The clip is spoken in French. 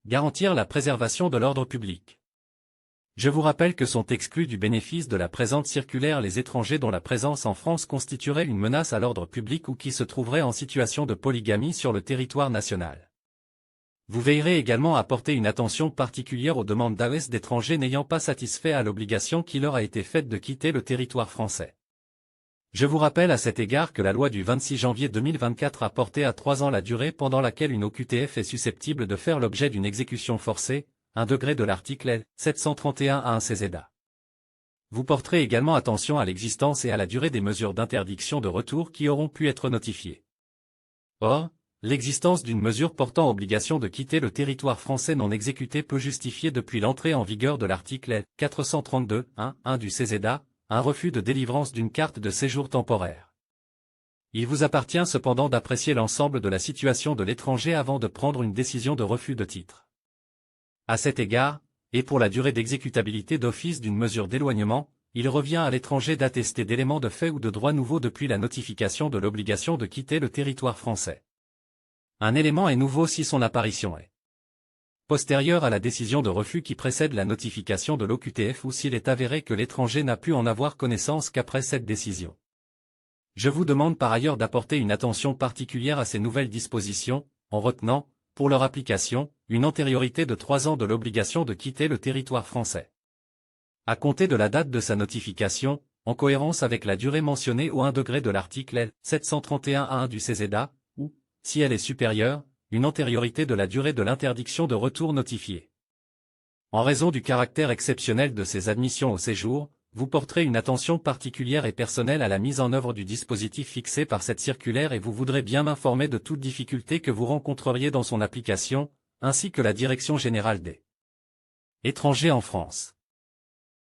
Garantir la préservation de l'ordre public. Je vous rappelle que sont exclus du bénéfice de la présente circulaire les étrangers dont la présence en France constituerait une menace à l'ordre public ou qui se trouveraient en situation de polygamie sur le territoire national. Vous veillerez également à porter une attention particulière aux demandes d'AES d'étrangers n'ayant pas satisfait à l'obligation qui leur a été faite de quitter le territoire français. Je vous rappelle à cet égard que la loi du 26 janvier 2024 a porté à 3 ans la durée pendant laquelle une OQTF est susceptible de faire l'objet d'une exécution forcée, 1 degré de l'article L. 731-1 CESEDA. Vous porterez également attention à l'existence et à la durée des mesures d'interdiction de retour qui auront pu être notifiées. Or, l'existence d'une mesure portant obligation de quitter le territoire français non exécutée peut justifier depuis l'entrée en vigueur de l'article L. 432-1 du CESEDA, un refus de délivrance d'une carte de séjour temporaire. Il vous appartient cependant d'apprécier l'ensemble de la situation de l'étranger avant de prendre une décision de refus de titre. À cet égard, et pour la durée d'exécutabilité d'office d'une mesure d'éloignement, il revient à l'étranger d'attester d'éléments de fait ou de droit nouveaux depuis la notification de l'obligation de quitter le territoire français. Un élément est nouveau si son apparition est postérieure à la décision de refus qui précède la notification de l'OQTF ou s'il est avéré que l'étranger n'a pu en avoir connaissance qu'après cette décision. Je vous demande par ailleurs d'apporter une attention particulière à ces nouvelles dispositions, en retenant, pour leur application, une antériorité de 3 ans de l'obligation de quitter le territoire français. À compter de la date de sa notification, en cohérence avec la durée mentionnée au 1 degré de l'article L. 731-1 du CESEDA, ou, si elle est supérieure, une antériorité de la durée de l'interdiction de retour notifiée. En raison du caractère exceptionnel de ces admissions au séjour, vous porterez une attention particulière et personnelle à la mise en œuvre du dispositif fixé par cette circulaire et vous voudrez bien m'informer de toute difficulté que vous rencontreriez dans son application, ainsi que la Direction générale des étrangers en France.